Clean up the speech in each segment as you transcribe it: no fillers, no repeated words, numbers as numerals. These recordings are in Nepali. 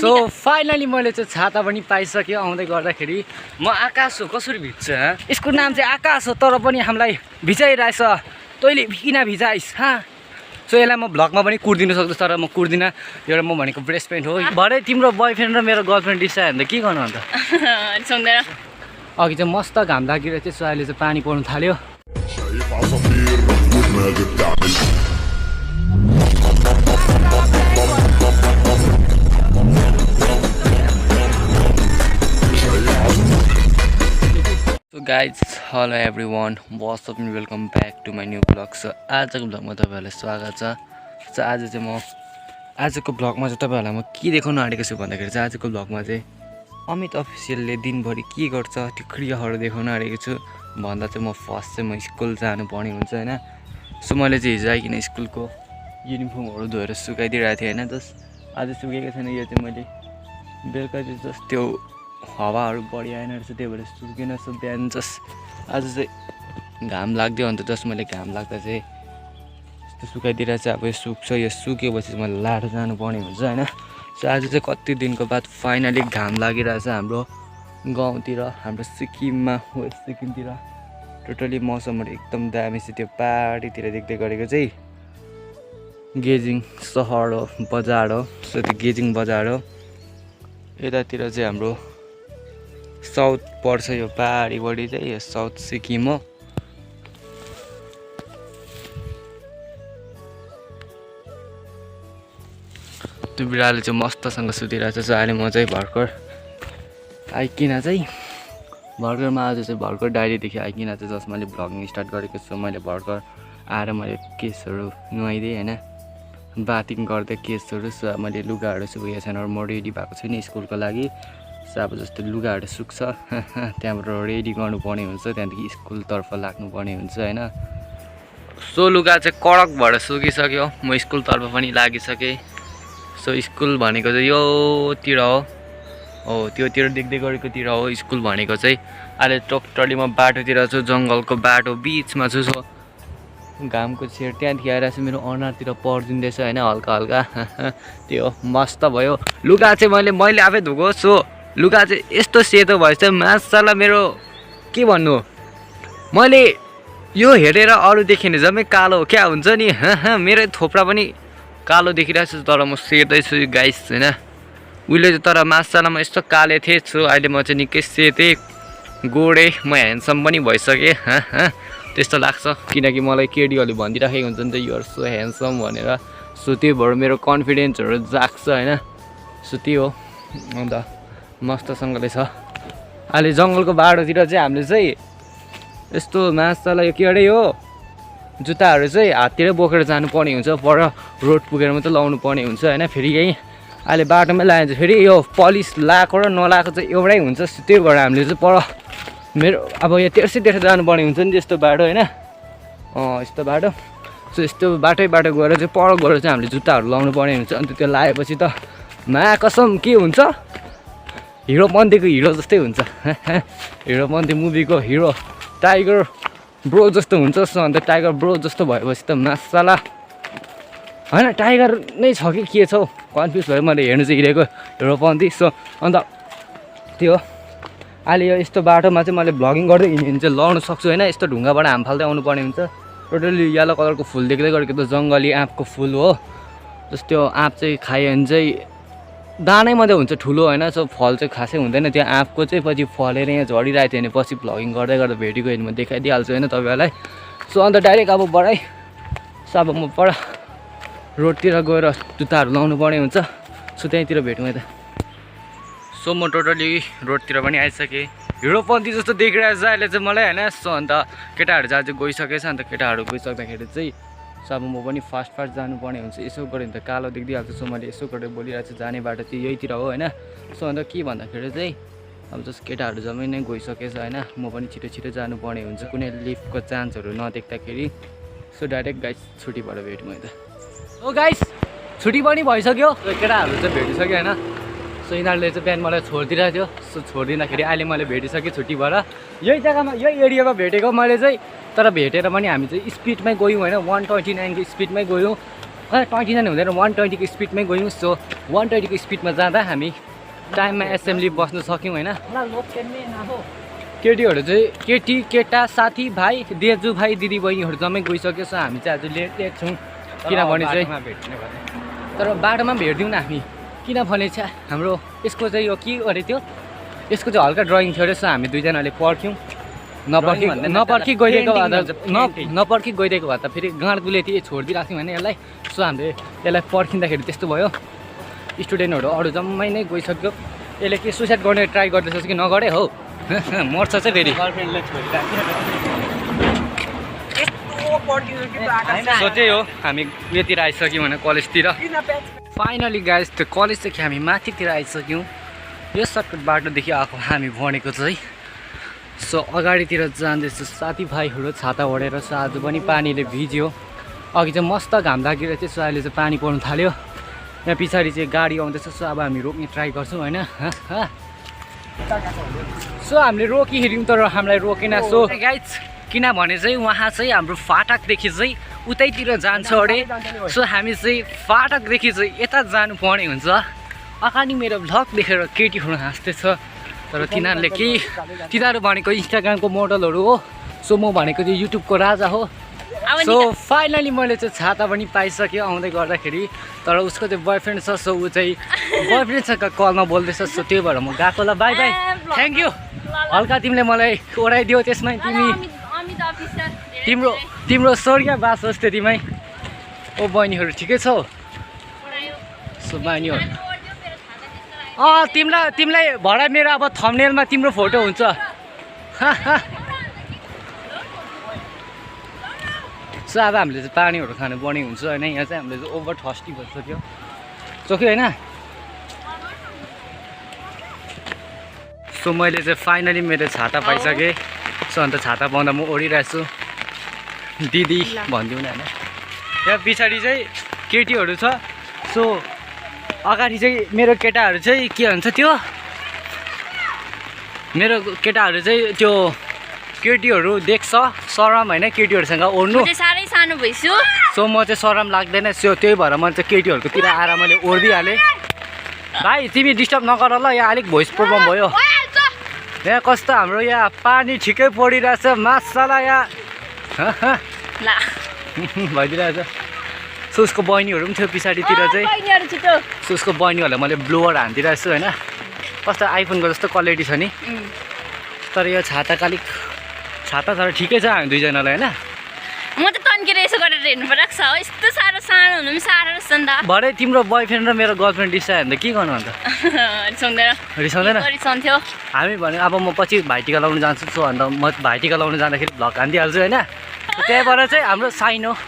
सो फाइनली मैले चाहिँ छाता पनि पाइसकेँ आउँदै गर्दाखेरि म आकाश हो कसरी भिज्छ यसको नाम चाहिँ आकाश हो तर पनि हामीलाई भिजाइरहेछ तैँले किन भिजाइस् सो यसलाई म भ्लगमा पनि कुर्दिनु सक्छु तर म कुर्दिनँ एउटा म भनेको बेस्ट फ्रेन्ड हो भरे तिम्रो बोयफ्रेन्ड र मेरो गर्लफ्रेन्ड डिसायो भने त के गर्नु अन्त सुन्दैन अघि चाहिँ मस्त घाम लागिरहेको थियो सो अहिले चाहिँ पानी पर्नु थाल्यो So guys, hello everyone, what's up and welcome back to my new vlog. So आजको भ्लगमा तपाईहरुलाई स्वागत छ। सो आज चाहिँ म आजको भ्लगमा चाहिँ तपाईहरुलाई म के देखाउन आँटेको छु भन्दाखेरि चाहिँ आजको भ्लगमा चाहिँ अमित अफिसियलले दिनभरि के गर्छ त्यो क्रियाहरू देखाउन आँटेको छु भन्दा चाहिँ म फर्स्ट चाहिँ म स्कुल जानु पर्ने हुन्छ हैन। सो मैले चाहिँ हिजो आइकिन स्कुलको युनिफर्महरू धोएर सुकाइदिरहेको थिएँ हैन। जस्ट आज सुकेको छैन यो चाहिँ मैले बेलुका चाहिँ जस्ट त्यो हावाहरू बढी आएन रहेछ त्यही भएर सुकेन। सो बिहान जस्ट आज चाहिँ घाम लाग्यो अन्त जस्ट मैले घाम लाग्दा चाहिँ यस्तो सुकाइदिएर चाहिँ अब यो सुक्छ यो सुकेपछि मैले लाएर जानुपर्ने हुन्छ हैन। सो आज चाहिँ कति दिनको बाद फाइनली घाम लागिरहेछ हाम्रो गाउँतिर हाम्रो सिक्किममा हो सिक्किमतिर टोटली मौसमहरू एकदम दामी छ। त्यो पहाडीतिर देख्दै गरेको चाहिँ गेजिङ सहर हो बजार हो। सो त्यो गेजिङ बजार हो यतातिर चाहिँ हाम्रो साउथ पर्छ यो पहाडीबाट चाहिँ यो साउथ सिक्किम हो। त्यो बिरालो चाहिँ मस्तसँग सुतिरहेको छ। अहिले म चाहिँ भर्खर आइकिन चाहिँ भर्खरमा आज चाहिँ भर्खर डाइरीदेखि आइकिन चाहिँ जस्ट मैले भ्लगिङ स्टार्ट गरेको छु। मैले भर्खर आएर मैले केसहरू नुहाइदिएँ होइन बाथिङ गर्दै केसहरू। सो मैले लुगाहरू सुकेको छैन म रेडी भएको छु नि स्कुलको लागि। सो अब जस्तो लुगाहरू सुक्छ त्यहाँबाट रेडी गर्नुपर्ने हुन्छ त्यहाँदेखि स्कुलतर्फ लाग्नुपर्ने हुन्छ होइन। सो लुगा चाहिँ कडक भएर सुकिसक्यो म स्कुलतर्फ पनि लागिसकेँ। सो स्कुल भनेको चाहिँ योतिर हो त्योतिर देख्दै गरेकोतिर हो स्कुल भनेको चाहिँ। अहिले टोटली म बाटोतिर छु जङ्गलको बाटो बिचमा छु। सो घामको छेड त्यहाँदेखि आएर चाहिँ मेरो अनुहारतिर पर्दिँदैछ होइन हल्का हल्का त्यो मस्त भयो। लुगा चाहिँ मैले आफै धोएको। सो लुगा चाहिँ यस्तो सेतो भएछ मासाला मेरो के भन्नु मैले यो हेरेर अरू देखेँ नि जम्मै कालो क्या हुन्छ नि मेरो थोप्रा पनि कालो देखिरहेको छु तर म सेतै छु गाइस होइन। उहिले चाहिँ तर मासाला म यस्तो काले थिएँ छु अहिले म चाहिँ निकै सेतै गोडे म ह्यान्डसम पनि भइसकेँ त्यस्तो लाग्छ किनकि मलाई केडीहरूले भनिदिइराखेको हुन्छ नि त युआर सो ह्यान्डसम भनेर। सो त्यो भएर मेरो कन्फिडेन्सहरू जाग्छ होइन। सो त्यो हो अन्त मस्तसँगले छ। अहिले जङ्गलको बाटोतिर चाहिँ हामीले चाहिँ यस्तो मासाला यो केडै हो जुत्ताहरू चाहिँ हाततिर बोकेर जानुपर्ने हुन्छ पर रोड पुगेर मात्रै लाउनु पर्ने हुन्छ होइन। फेरि यहीँ अहिले बाटोमै लगाइन्छ फेरि यो पलिस लगाएको र नलाएको चाहिँ एउटै हुन्छ। त्यही भएर हामीले चाहिँ पर मेरो अब यहाँ तेर्सै जानुपर्ने हुन्छ नि त्यस्तो बाटो होइन यस्तो बाटो। सो यस्तो बाटो गएर चाहिँ पर गएर चाहिँ हामीले जुत्ताहरू लाउनु पर्ने हुन्छ। अन्त त्यो लगाएपछि त कसम के हुन्छ हिरोपन्थीको हिरो जस्तै हुन्छ हिरोपन्थी मुभीको हिरो टाइगर ब्रो जस्तो हुन्छ। सो अन्त टाइगर ब्रो जस्तो भएपछि त मासाला होइन टाइगर नै छ कि के छ हौ कन्फ्युज भयो मैले हेर्नु चाहिँ हिँडेको हिरोपन्थी। सो अन्त त्यो अहिले यो यस्तो बाटोमा चाहिँ मैले भ्लगिङ गर्दै हिँड्यो भने चाहिँ लड्नु सक्छु होइन। यस्तो ढुङ्गाबाट हाम फाल्दै आउनुपर्ने हुन्छ। टोटली येलो कलरको फुल देख्दै गरेको त जङ्गली आँपको फुल हो। जस्तो त्यो आँप चाहिँ खायो भने चाहिँ दानै मात्रै हुन्छ ठुलो होइन। सो फल चाहिँ खासै हुँदैन त्यो आँपको चाहिँ पछि फलेर यहाँ झरिरहेको थियो भने पछि भ्लगिङ गर्दै गर्दा भेटेको होइन म देखाइदिइहाल्छु होइन तपाईँहरूलाई। सो अन्त डाइरेक्ट अब बढाइ सो अब म पर रोडतिर गएर जुत्ताहरू लाउनु पर्ने हुन्छ। सो त्यहीँतिर भेटौँ यता। सो म टोटली रोडतिर पनि आइसकेँ हिरोपन्थी जस्तो देखिरहेको छ अहिले चाहिँ मलाई होइन। सो अन्त केटाहरू चाहिँ आज गइसकेछ अन्त केटाहरू गइसक्दाखेरि चाहिँ सो अब म पनि फास्ट जानुपर्ने हुन्छ। यसो गऱ्यो भने त कालो देखिदिइहाल्छु। सो मैले यसो गरेर बोलिरहेको छु जाने बाटो चाहिँ यहीतिर हो होइन। सो अन्त के भन्दाखेरि चाहिँ अब जस्ट केटाहरू जम्मै नै गइसकेछ होइन म पनि छिटो जानुपर्ने हुन्छ कुनै लिफ्टको चान्सहरू नदेख्दाखेरि। सो डाइरेक्ट गाइस छुट्टी भएर भेटौँ यता। ओ गाइस छुट्टी पनि भइसक्यो केटाहरू चाहिँ भेटिसक्यो होइन। सो यिनीहरूले चाहिँ बिहान मलाई छोडिदिरहेको थियो। सो छोडिदिँदाखेरि अहिले मैले भेटिसकेँ छुट्टी भएर यही जग्गामा यही एरियामा भेटेको मैले चाहिँ तर भेटेर पनि हामी चाहिँ स्पिडमै गयौँ होइन 129 को स्पिडमै गयौँ। 20 जाने हुँदैन 120 को स्पिडमै गयौँ सो 120 को स्पिडमा जाँदा हामी टाइममा एसेम्ब्ली बस्न सक्यौँ होइन केटीहरू चाहिँ केटी केटा साथी भाइ दाजु भाइ दिदी बहिनीहरू जम्मै गइसक्यो सो हामी चाहिँ आज लेट छौँ किनभने चाहिँ तर बाटोमा भेट्दिउँ न हामी किनभने चाहिँ हाम्रो यसको चाहिँ यो के गरे थियो यसको चाहिँ हल्का ड्रइङ थियो रहेछ हामी दुईजनाले पढ्थ्यौँ नपर्खी गइदिएको भए त फेरि गाँडकुले थिए छोडिदिइरहेको थियौँ भने यसलाई सो हामीले यसलाई पर्खिँदाखेरि त्यस्तो भयो स्टुडेन्टहरू अरू जम्मै नै गइसक्यो यसले के सुसाइड गर्ने ट्राई गर्दैछ कि नगरे हो मर्छ चाहिँ फेरि सोचै हो हामी उयोतिर आइसक्यौँ भने कलेजतिर फाइनली गाइस त्यो कलेजदेखि हामी माथितिर आइसक्यौँ यो सर्टकट बाटोदेखि आएको हामी भनेको चाहिँ सो अगाडितिर जाँदैछु साथीभाइहरू छाता ओढेर सो आज पनि पानीले भिज्यो अघि चाहिँ मस्त घाम लागेर चाहिँ सो अहिले चाहिँ पानी पर्नु थाल्यो यहाँ पछाडि चाहिँ गाडी आउँदैछ सो अब हामी रोक्ने ट्राई गर्छौँ होइन सो हामीले रोकिहेऱ्यौँ तर हामीलाई रोकेन सो गाइज किनभने चाहिँ उहाँ चाहिँ हाम्रो फाटकदेखि चाहिँ उतैतिर जान्छ अरे सो हामी चाहिँ फाटकदेखि चाहिँ यता जानुपर्ने हुन्छ अगाडि मेरो भ्लग देखेर केटीहरू हाँस्दैछ तर तिनीहरू भनेको इन्स्टाग्रामको मोडलहरू हो सो म भनेको चाहिँ युट्युबको राजा हो सो फाइनली मैले चाहिँ छाता पनि पाइसकेँ आउँदै गर्दाखेरि तर उसको चाहिँ बोयफ्रेन्ड छ सो ऊ चाहिँ बोयफ्रेन्डसँग कलमा बोल्दैछ सो त्यही भएर म गएको ल बाई बाई थ्याङ्क यू हल्का तिमीले मलाई ओढाइदियो त्यसमा तिम्रो स्वर्गीय बास होस् त्यतिमै ओ बहिनीहरू ठिकै छौ सो बहिनीहरू तिमीलाई भरे मेरो अब थम्बनेलमा तिम्रो फोटो हुन्छ सो अब हामीले चाहिँ पानीहरू खानु पर्ने हुन्छ होइन यहाँ चाहिँ हामीले चाहिँ ओभर थर्स्टी भइसक्यो चोक्यो होइन सो मैले चाहिँ फाइनली मेरो छाता पाइसकेँ सो अन्त छाता पाउँदा म ओढिरहेको छु दिदी भनिदिउँ न होइन यहाँ पछाडि चाहिँ केटीहरू छ सो अगाडि चाहिँ मेरो केटाहरू चाहिँ के भन्छ त्यो मेरो केटाहरू चाहिँ त्यो केटीहरू देख्छ सरम होइन केटीहरूसँग ओढ्नु साह्रै सानो भइसु सो म चाहिँ सरम लाग्दैन सो त्यही भएर मैले चाहिँ केटीहरूकोतिर आएर मैले ओढिदिइहालेँ भाइ तिमी डिस्टर्ब नगर ल यहाँ अलिक भोइस प्रब्लम भयो यहाँ कस्तो हाम्रो यहाँ पानी ठिकै परिरहेछ मासला यहाँ भइदिइरहेछ सो उसको बहिनीहरू पनि थियो पछाडितिर चाहिँ सो उसको बहिनीहरूलाई मैले ब्लोवर हानिदिइरहेको छु होइन कस्तो आइफोनको जस्तो क्वालिटी छ नि तर यो छाता तर ठिकै छ हामी दुईजनालाई होइन म त तन्केर यसो गरेर हेर्नु परेको छ हो यस्तो साह्रो सानो हुनु पनि साह्रो रहेछ नि त भरे तिम्रो बोयफ्रेन्ड र मेरो गर्लफ्रेन्ड रिसायो भने त के गर्नु अन्त रिसाउँदैन हामी भने अब म पछि भाइटिका लाउनु जान्छु सो अन्त म भाइटिका लाउनु जाँदाखेरि भ्लग हानिदिइहाल्छु होइन त्यहाँबाट चाहिँ हाम्रो साइन हो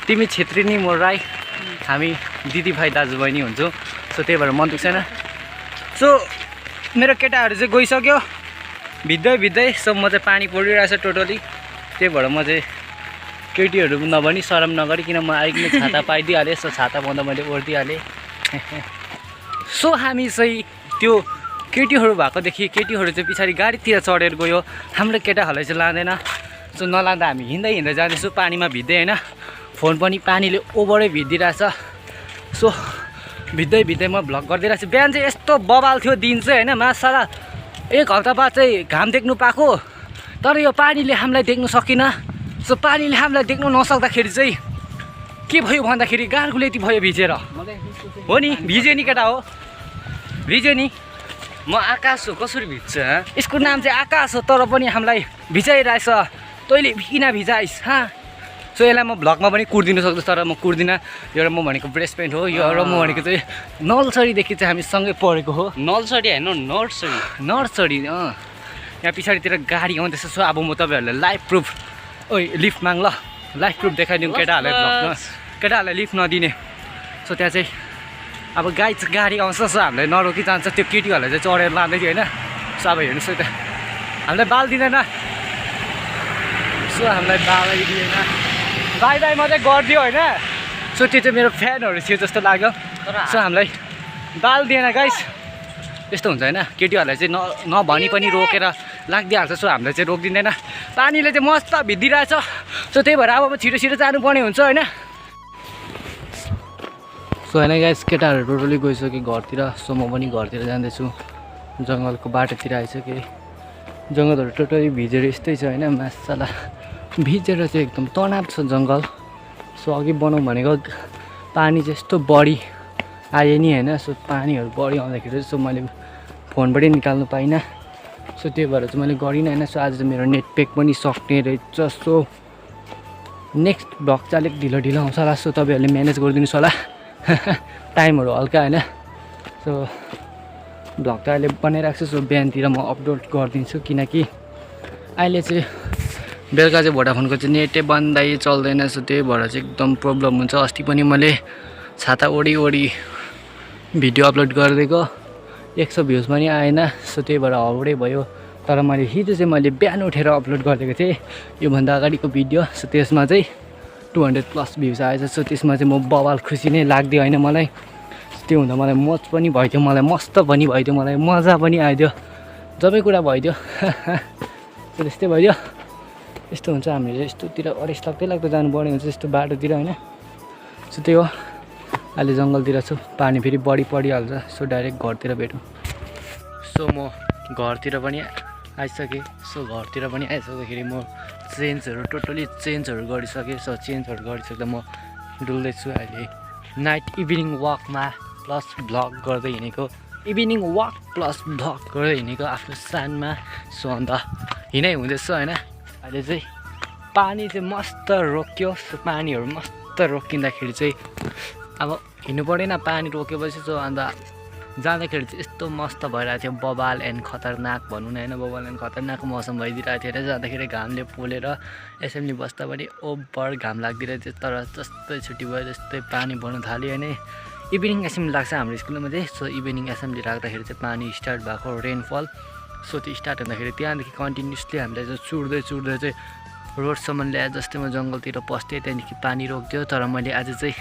तिमी छेत्री म राई हामी दिदीभाइ दाजुबहिनी हुन्छौँ सो त्यही भएर मन दुख्छ छैन सो मेरो केटाहरू चाहिँ गइसक्यो भिज्दै सो म चाहिँ पानी परिरहेछ टोटली त्यही भएर म चाहिँ केटीहरू नभनी सरम नगरिकन म आइकन छाता पाइदिइहालेँ सो छाता पाउँदा मैले ओढिदिइहालेँ सो हामी चाहिँ त्यो केटीहरू भएकोदेखि केटीहरू चाहिँ पछाडि गाडीतिर चढेर गयो हाम्रो केटाहरूलाई चाहिँ लाँदैन सो नलाँदा हामी हिँड्दै जाँदैछु पानीमा भिज्दै होइन फोन पनि पानीले ओभरै भिजिदिइरहेछ सो भिज्दै म भ्लग गरिदिइरहेको छु बिहान चाहिँ यस्तो बवाल थियो दिन चाहिँ होइन मासाला 1 हप्ता बाद चाहिँ घाम देख्नु पाएको तर यो पानीले हामीलाई देख्नु सकिनँ सो पानीले हामीलाई देख्नु नसक्दाखेरि चाहिँ के भयो भन्दाखेरि गार्गुले यति भयो भिजेर हो नि भिज्यो नि केटा हो भिज्यो नि म आकाश हो कसरी भिज्छ यसको नाम चाहिँ आकाश हो तर पनि हामीलाई भिजाइरहेछ तैँले किन भिजाइस् सो यसलाई म भ्लगमा पनि कुर्दिनु सक्छु तर म कुर्दिनँ एउटा म भनेको ब्रेस्ट पेन्ट हो यो र म भनेको चाहिँ नर्सरीदेखि चाहिँ हामी सँगै पढेको हो नर्सरी होइन नर्सरी यहाँ पछाडितिर गाडी आउँदैछ सो अब म तपाईँहरूलाई लाइभ प्रुफ लिफ्ट माग ल लाइभ प्रुफ देखाइदिउँ केटाहरूलाई भ्लगमा केटाहरूलाई लिफ्ट नदिने सो त्यहाँ चाहिँ अब गाडी आउँछ सो हामीलाई नरोकी जान्छ त्यो केटीहरूलाई चाहिँ चढेर लाँदै थियो होइन सो अब हेर्नुहोस् त हामीलाई बाल दिँदैन सो हामीलाई बालै दिएन बाई मात्रै गरिदियो होइन सो त्यो चाहिँ मेरो फ्यानहरू थियो जस्तो लाग्यो सो हामीलाई बाल दिएन गाइस त्यस्तो हुन्छ होइन केटीहरूलाई चाहिँ नभनी पनि रोकेर लाग्दिहाल्छ सो हामीलाई चाहिँ रोकिदिँदैन पानीले चाहिँ मस्त भिजिरहेछ सो त्यही भएर अब छिटो जानुपर्ने हुन्छ होइन सो होइन गाइस केटाहरू टोटली गइसक्यो घरतिर सो म पनि घरतिर जाँदैछु जङ्गलको बाटोतिर आइसकेँ जङ्गलहरू टोटली भिजेर यस्तै छ होइन मासाला भिजेर चाहिँ एकदम तनाव छ जङ्गल सो अघि बनाउँ भनेको पानी चाहिँ यस्तो बढी आयो नि होइन सो पानीहरू बढी आउँदाखेरि सो मैले फोनबाटै निकाल्नु पाइनँ सो त्यही भएर चाहिँ मैले गरिनँ होइन सो आज चाहिँ मेरो नेट प्याक पनि सक्ने रहेछ सो नेक्स्ट भ्लग चाहिँ अलिक ढिलो ढिलो आउँछ होला सो तपाईँहरूले म्यानेज गरिदिनुहोस् होला टाइमहरू हल्का होइन सो भ्लग त अहिले बनाइरहेको छु सो बिहानतिर म अपलोड गरिदिन्छु किनकि अहिले चाहिँ बेलुका चाहिँ भोडाफोनको चाहिँ नेटै बन्दै चल्दैन सो त्यही भएर चाहिँ एकदम प्रब्लम हुन्छ अस्ति पनि मैले छाता ओढी भिडियो अपलोड गरिदिएको 100 भ्युज पनि आएन सो त्यही भएर हाउडै भयो तर मैले हिजो चाहिँ मैले बिहान उठेर अपलोड गरिदिएको थिएँ योभन्दा अगाडिको भिडियो सो त्यसमा चाहिँ 200+ भ्युज आएछ सो त्यसमा चाहिँ म बवाल खुसी नै लाग्दियो होइन मलाई त्यो हुँदा मलाई मोज पनि भइदियो मलाई मस्त पनि भइदियो मलाई मजा पनि आइदियो सबै कुरा भइदियो सो त्यस्तै भइदियो यस्तो हुन्छ हामीले यस्तोतिर अरेस्ट लाग्दै जानुपर्ने हुन्छ यस्तो बाटोतिर होइन सो त्यही हो अहिले जङ्गलतिर छु पानी फेरि बढी परिहाल्छ सो डाइरेक्ट घरतिर भेटौँ सो म घरतिर पनि आइसकेँ सो घरतिर पनि आइसक्दाखेरि म चेन्जहरू टोटली चेन्जहरू गरिसकेँ सो चेन्जहरू गरिसक्दा म डुल्दैछु अहिले नाइट इभिनिङ वकमा प्लस भ्लग गर्दै हिँडेको इभिनिङ वक प्लस भ्लग गर्दै हिँडेको आफ्नो सानमा सो अन्त हिँडै हुँदैछ होइन अहिले चाहिँ पानी चाहिँ मस्त रोक्यो सो पानीहरू मस्त रोकिँदाखेरि चाहिँ अब हिँड्नु परेन पानी रोकेपछि सो अन्त जाँदाखेरि चाहिँ यस्तो मस्त भइरहेको थियो बबाल एन्ड खतरनाक भनौँ न होइन बबाल एन्ड खतरनाक मौसम भइदिरहेको थियो होइन जाँदाखेरि घामले पोलेर एसेम्बली बस्दा पनि ओभर घाम लाग्दिरहेको थियो तर जस्तै छुट्टी भयो जस्तै पानी पर्नु थाल्यो होइन इभिनिङ एसेम्बली लाग्छ हाम्रो स्कुलमा चाहिँ सो इभिनिङ एसेम्बली राख्दाखेरि चाहिँ पानी स्टार्ट भएको रेनफल सो त्यो स्टार्ट हुँदाखेरि त्यहाँदेखि कन्टिन्युसली हामीलाई चाहिँ चुड्दै चाहिँ रोडसम्म ल्याए जस्तै म जङ्गलतिर पस्थेँ त्यहाँदेखि पानी रोक्थ्यो तर मैले आज चाहिँ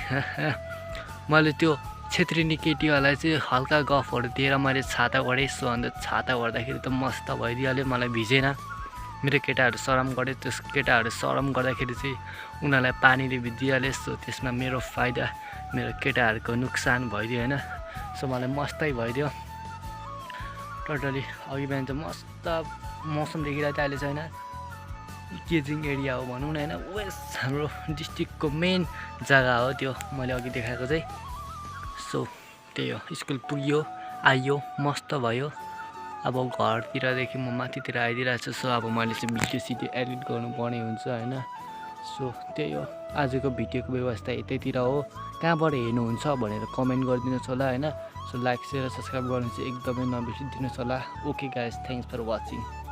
मैले त्यो छेत्रिनी केटीहरूलाई चाहिँ हल्का गफहरू दिएर मैले छाता ओढेँ सो अन्त छाता ओढ्दाखेरि त मस्त भइदिइहाल्यो मलाई भिजेन मेरो केटाहरू सरम गऱ्यो त्यस केटाहरू सरम गर्दाखेरि चाहिँ उनीहरूलाई पानीले भिजिहाल्यो सो त्यसमा मेरो फाइदा मेरो केटाहरूको नोक्सान भइदियो होइन सो मलाई मस्तै भइदियो टोटली अघि बिहान चाहिँ मस्त मौसम देखिरहेको थियो अहिले चाहिँ होइन गेजिङ एरिया हो भनौँ न होइन वेस्ट हाम्रो डिस्ट्रिक्टको मेन जग्गा हो त्यो मैले अघि देखाएको चाहिँ सो त्यही हो स्कुल पुग्यो आइयो मस्त भयो अब घरतिरदेखि म माथितिर आइदिरहेको छु सो अब मैले चाहिँ भिडियो सिडियो एडिट गर्नुपर्ने हुन्छ होइन सो त्यही हो आजको भिडियोको व्यवस्था यतैतिर हो कहाँबाट हेर्नुहुन्छ भनेर कमेन्ट गरिदिनुहोस् होला होइन सो लाइक सेयर सब्सक्राइब गर्नु चाहिँ एकदमै नबिर्सिदिनुहोस् होला okay guys thanks for watching